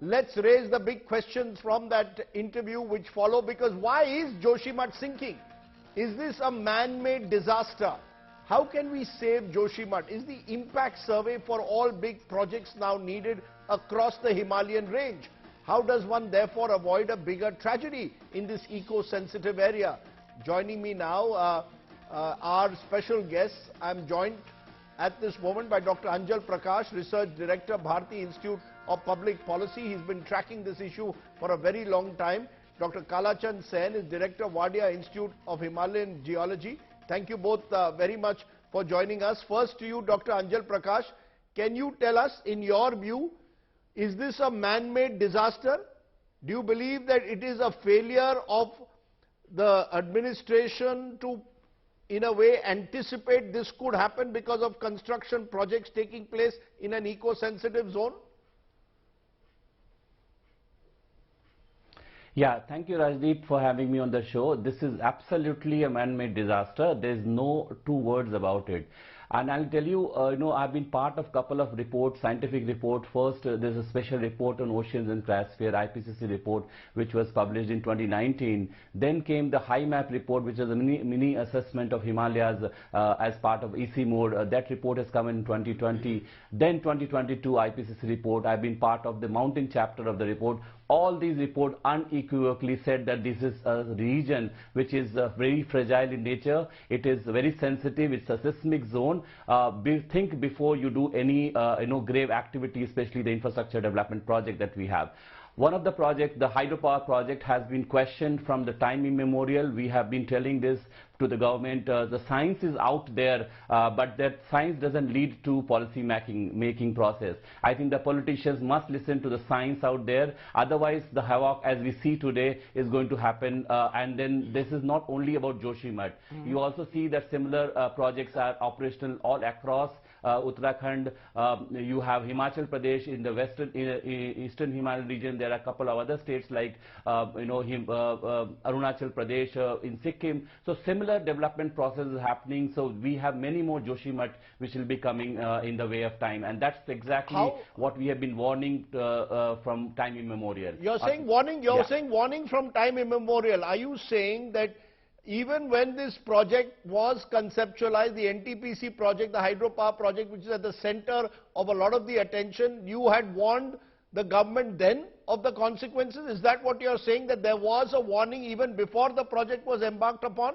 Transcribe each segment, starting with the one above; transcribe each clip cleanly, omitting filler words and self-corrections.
Let's raise the big questions from that interview which follow, because why is Joshimath sinking? Is this a man-made disaster? How can we save Joshimath? Is the impact survey for all big projects now needed across the Himalayan range? How does one therefore avoid a bigger tragedy in this eco-sensitive area? Joining me now our special guests. I'm joined at this moment by Dr. Anjal Prakash, Research Director, Bharati Institute of Public Policy. He's been tracking this issue for a very long time. Dr. Kalachand Sen is Director, Wadia Institute of Himalayan Geology. Thank you both very much for joining us. First to you, Dr. Anjal Prakash, can you tell us, in your view, is this a man-made disaster? Do you believe that it is a failure of the administration to, in a way, anticipate this could happen because of construction projects taking place in an eco-sensitive zone? Yeah, thank you, Rajdeep, for having me on the show. This is absolutely a man-made disaster. There's no two words about it. And I'll tell you, I've been part of a couple of reports, scientific report. First, there's a special report on oceans and cryosphere, IPCC report, which was published in 2019. Then came the HIMAP report, which is a mini assessment of Himalayas as part of EC mode. That report has come in 2020. Then 2022 IPCC report. I've been part of the mountain chapter of the report. All these reports unequivocally said that this is a region which is very fragile in nature. It is very sensitive. It's a seismic zone. Think before you do any grave activity, especially the infrastructure development project that we have. One of the projects, the hydropower project, has been questioned from the time immemorial. We have been telling this to the government. The science is out there, but that science doesn't lead to policy making process. I think the politicians must listen to the science out there. Otherwise, the havoc as we see today is going to happen. And then this is not only about Joshimath. You also see that similar projects are operational all across Uttarakhand. You have Himachal Pradesh in the eastern Himalayan region. There are a couple of other states like Arunachal Pradesh in Sikkim. So similar development process is happening. So we have many more Joshimath which will be coming in the way of time, and that's exactly what we have been warning from time immemorial. You're saying warning. You're saying warning from time immemorial. Are you saying that even when this project was conceptualized, the NTPC project, the hydropower project, which is at the center of a lot of the attention, you had warned the government then of the consequences? Is that what you're saying, that there was a warning even before the project was embarked upon?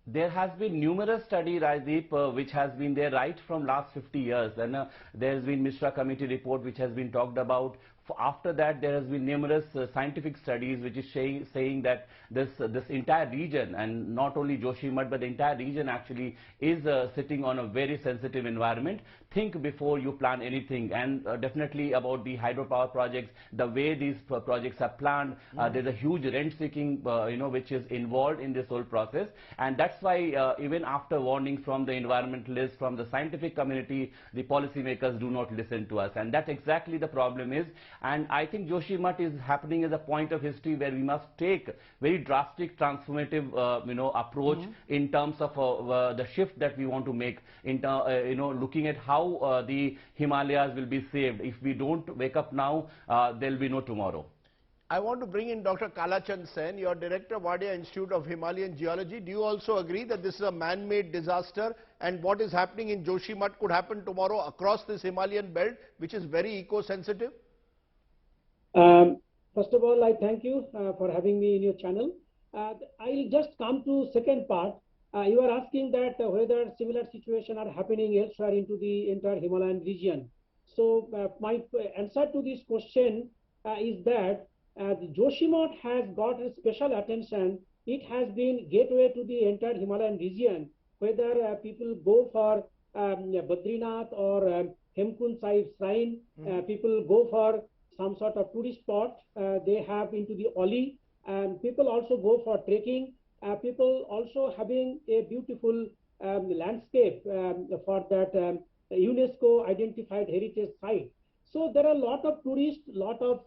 There has been numerous study, Rajdeep, which has been there right from last 50 years. And there has been Mishra Committee report which has been talked about. After that, there has been numerous scientific studies which is saying that this entire region, and not only Joshimath, but the entire region actually is sitting on a very sensitive environment. Think before you plan anything. And definitely about the hydropower projects, the way these projects are planned, there's a huge rent-seeking, which is involved in this whole process. And that's why even after warning from the environmentalists, from the scientific community, the policymakers do not listen to us. And that's exactly the problem is. And I think Joshimath is happening as a point of history where we must take very drastic transformative approach in terms of the shift that we want to make in looking at how the Himalayas will be saved. If we don't wake up now, there will be no tomorrow. I want to bring in Dr. Kalachand Sen, your Director, Wadia Institute of Himalayan Geology. Do you also agree that this is a man-made disaster, and what is happening in Joshimath could happen tomorrow across this Himalayan belt, which is very eco-sensitive? First of all, I thank you for having me in your channel. I'll just come to second part. You are asking that whether similar situations are happening elsewhere into the entire Himalayan region. So my answer to this question is that the Joshimath has got a special attention. It has been gateway to the entire Himalayan region, whether people go for Badrinath or Hemkund Sahib Shrine, people go for some sort of tourist spot, they have into the Oli, and people also go for trekking, people also having a beautiful landscape for that UNESCO identified heritage site. So there are a lot of tourists, lot of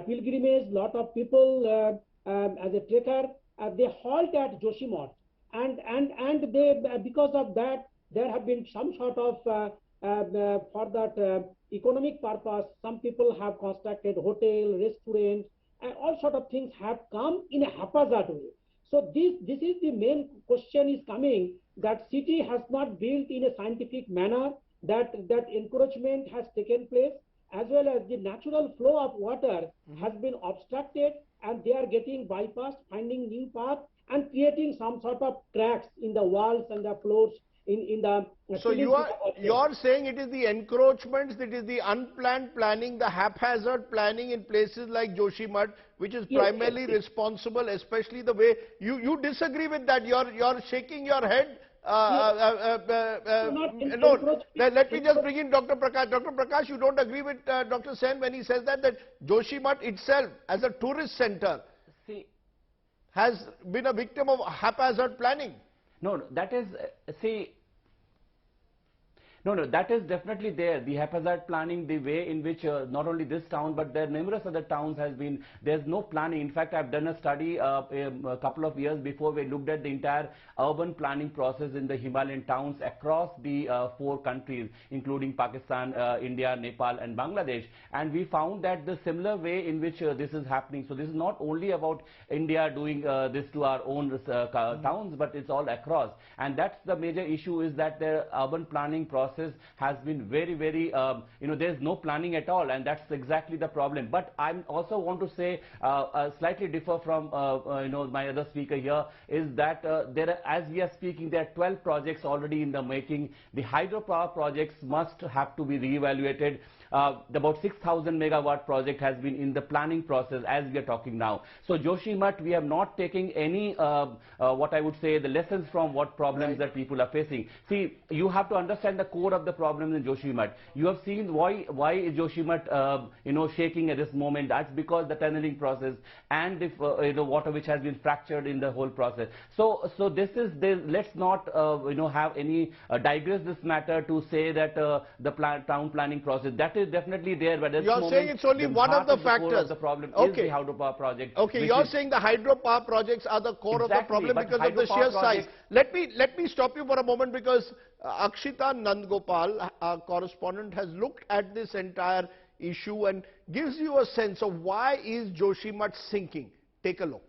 pilgrimage, lot of people as a trekker, they halt at Joshimath, and they because of that there have been some sort of for that economic purpose, some people have constructed hotel, restaurant, and all sort of things have come in a haphazard way. So this is the main question is coming, that city has not built in a scientific manner, that encroachment has taken place, as well as the natural flow of water has been obstructed, and they are getting bypassed, finding new path, and creating some sort of cracks in the walls and the floors in the. So you're saying it is the encroachments, it is the unplanned planning, the haphazard planning in places like Joshimath, which is primarily responsible, especially the way you disagree with that. You're shaking your head. No, let me just bring in Dr. Prakash. Dr. Prakash, you don't agree with Dr. Sen when he says that Joshimath itself, as a tourist center, has been a victim of haphazard planning. No, that is, No, that is definitely there. The haphazard planning, the way in which not only this town, but there are numerous other towns has been, there's no planning. In fact, I've done a study a couple of years before. We looked at the entire urban planning process in the Himalayan towns across the 4 countries, including Pakistan, India, Nepal, and Bangladesh. And we found that the similar way in which this is happening. So this is not only about India doing this to our own towns, but it's all across. And that's the major issue, is that the urban planning process has been very, there's no planning at all, and that's exactly the problem. But I also want to say, slightly differ from my other speaker here, is that as we are speaking, there are 12 projects already in the making. The hydropower projects must have to be reevaluated. About 6,000 megawatt project has been in the planning process as we are talking now. So Joshimath, we have not taken any, what I would say, the lessons from what problems that people are facing. See, you have to understand the core of the problems in Joshimath. You have seen why is Joshimath, shaking at this moment. That's because the tunneling process and the water which has been fractured in the whole process. So let's not, have any digress this matter to say that the town planning process, that is definitely there, but you're saying it's only one of the factors. The problem is the hydropower project. Okay, you're saying the hydropower projects are the core of the problem because of the sheer size. Let me stop you for a moment, because Akshita Nandgopal, our correspondent, has looked at this entire issue and gives you a sense of why is Joshimath sinking. Take a look.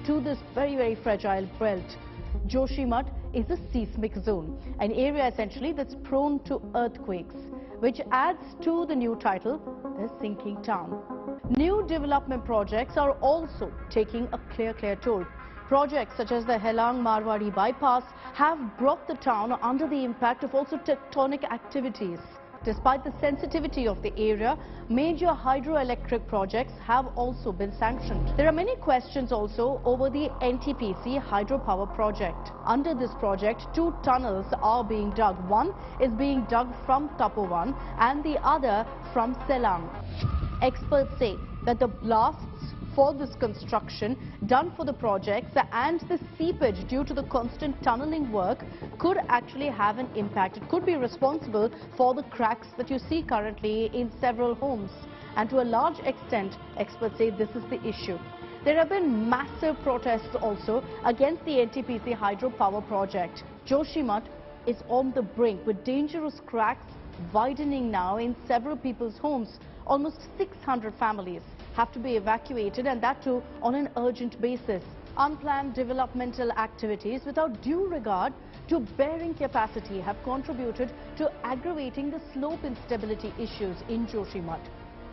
To this very, very fragile belt. Joshimath is a seismic zone, an area essentially that's prone to earthquakes, which adds to the new title, the sinking town. New development projects are also taking a clear toll. Projects such as the Helang Marwari bypass have brought the town under the impact of also tectonic activities. Despite the sensitivity of the area, major hydroelectric projects have also been sanctioned. There are many questions also over the NTPC hydropower project. Under this project, 2 tunnels are being dug. One is being dug from Tapovan and the other from Selang. Experts say that the blasts for this construction done for the projects and the seepage due to the constant tunneling work could actually have an impact. It could be responsible for the cracks that you see currently in several homes. And to a large extent, experts say this is the issue. There have been massive protests also against the NTPC hydropower project. Joshimath is on the brink, with dangerous cracks widening now in several people's homes. Almost 600 families have to be evacuated, and that too on an urgent basis. Unplanned developmental activities without due regard to bearing capacity have contributed to aggravating the slope instability issues in Joshimath.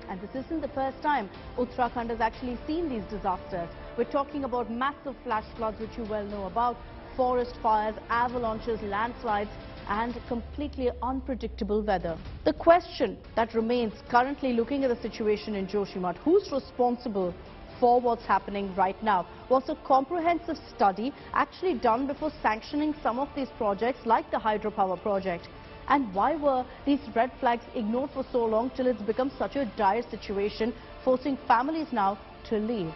And this isn't the first time Uttarakhand has actually seen these disasters. We're talking about massive flash floods, which you well know about, forest fires, avalanches, landslides, and completely unpredictable weather. The question that remains, currently looking at the situation in Joshimath, who's responsible for what's happening right now? Was a comprehensive study actually done before sanctioning some of these projects like the hydropower project? And why were these red flags ignored for so long till it's become such a dire situation, forcing families now to leave?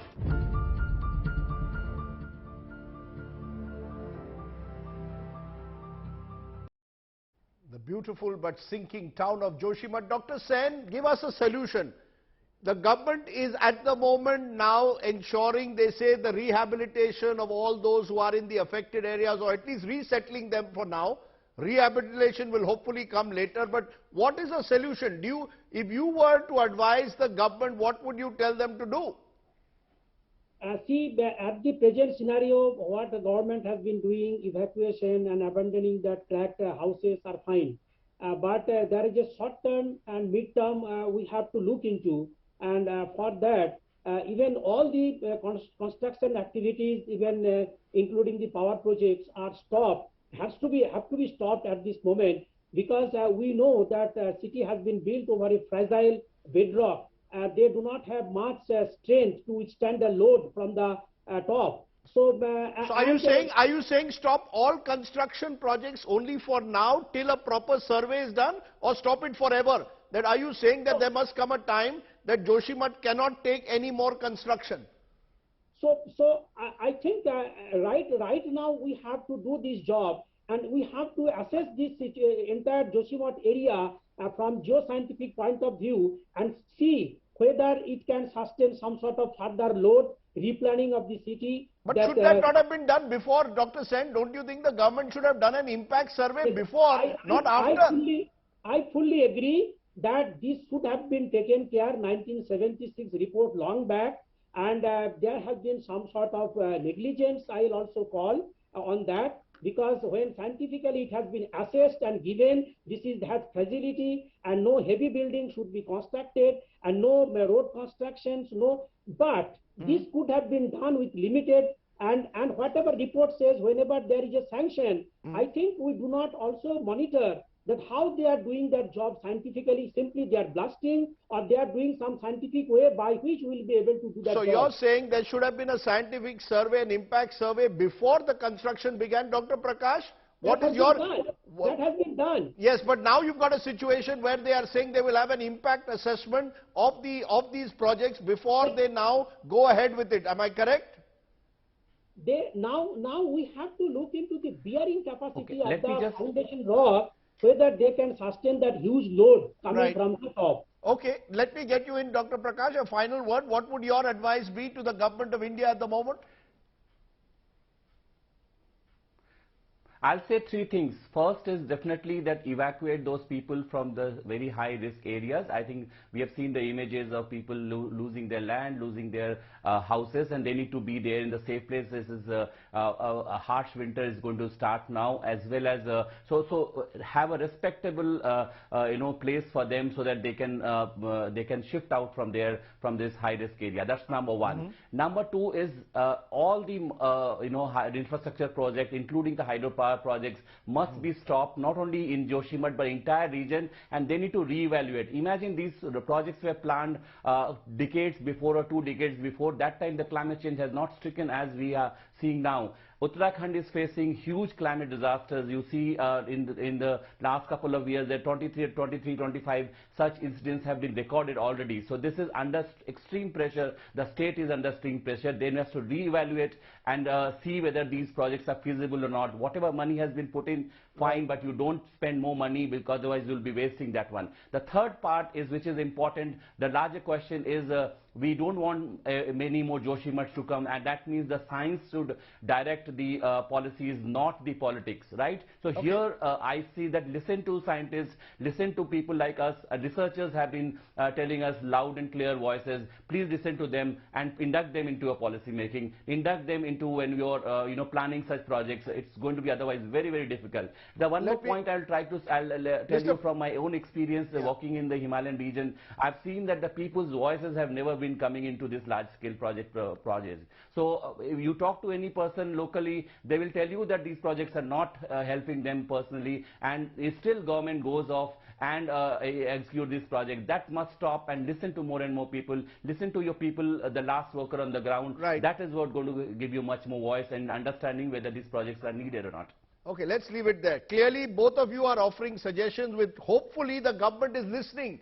The beautiful but sinking town of Joshimath. Dr. Sen, give us a solution. The government is at the moment now ensuring, they say, the rehabilitation of all those who are in the affected areas, or at least resettling them for now. Rehabilitation will hopefully come later. But what is the solution? If you were to advise the government, what would you tell them to do? See, at the present scenario, what the government has been doing, evacuation and abandoning the cracked houses are fine. But there is a short term and mid term we have to look into. And for that, even all the construction activities, even including the power projects, are stopped. Have to be stopped at this moment, because we know that city has been built over a fragile bedrock. They do not have much strength to withstand the load from the top. So are you saying stop all construction projects only for now till a proper survey is done, or stop it forever? That are you saying that there must come a time that Joshimath cannot take any more construction? So I think right now we have to do this job, and we have to assess this entire Joshimath area from geoscientific point of view, and see whether it can sustain some sort of further load, replanning of the city. But should that not have been done before, Dr. Sen? Don't you think the government should have done an impact survey before, not after? I fully agree that this should have been taken care. 1976 report long back. And there has been some sort of negligence, I'll also call on that, because when scientifically it has been assessed and given this has fragility and no heavy building should be constructed and no road constructions, but this could have been done with limited, and whatever report says, whenever there is a sanction, I think we do not also monitor that how they are doing their job scientifically. Simply they are blasting, or they are doing some scientific way by which we will be able to do that. So you're saying there should have been a scientific survey, an impact survey before the construction began, Dr. Prakash? That has been done. Yes, but now you've got a situation where they are saying they will have an impact assessment of these projects before they now go ahead with it. Am I correct? Now we have to look into the bearing capacity of the foundation rock, whether they can sustain that huge load coming from the top. Okay, let me get you in, Dr. Prakash, a final word. What would your advice be to the government of India at the moment? I'll say three things. First is definitely that evacuate those people from the very high risk areas. I think we have seen the images of people losing their land, losing their houses, and they need to be there in the safe place. This is a harsh winter is going to start now, as well as so have a respectable place for them, so that they can shift out from this high risk area. That's number one. Number two is all the infrastructure projects, including the hydropower projects, must be stopped, not only in Joshimath but entire region, and they need to reevaluate. Imagine these projects were planned decades before or 2 decades before. That time the climate change has not stricken as we are seeing now. Uttarakhand is facing huge climate disasters. You see in the last couple of years that 25 such incidents have been recorded already. So this is under extreme pressure. The state is under extreme pressure. They have to reevaluate and see whether these projects are feasible or not. Whatever money has been put in fine, but you don't spend more money because otherwise you'll be wasting that one. The third part is, which is important, the larger question is, we don't want many more Joshimaths to come, and that means the science should direct the policies, not the politics, right? So here I see that listen to scientists, listen to people like us, researchers have been telling us loud and clear voices. Please listen to them and induct them into a policy making, induct them into when you're planning such projects. It's going to be otherwise very, very difficult. The one more point I'll tell you from my own experience walking in the Himalayan region. I've seen that the people's voices have never been coming into this large-scale projects. So if you talk to any person locally, they will tell you that these projects are not helping them personally, and still government goes off and execute this project. That must stop, and listen to more and more people. Listen to your people, the last worker on the ground. Right. That is what going to give you much more voice and understanding whether these projects are needed or not. Okay, let's leave it there. Clearly, both of you are offering suggestions with hopefully the government is listening.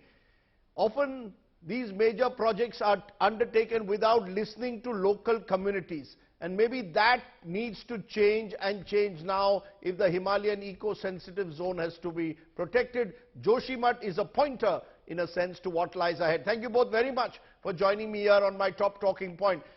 Often these major projects are undertaken without listening to local communities. And maybe that needs to change, and change now if the Himalayan eco-sensitive zone has to be protected. Joshimath is a pointer in a sense to what lies ahead. Thank you both very much for joining me here on my top talking point.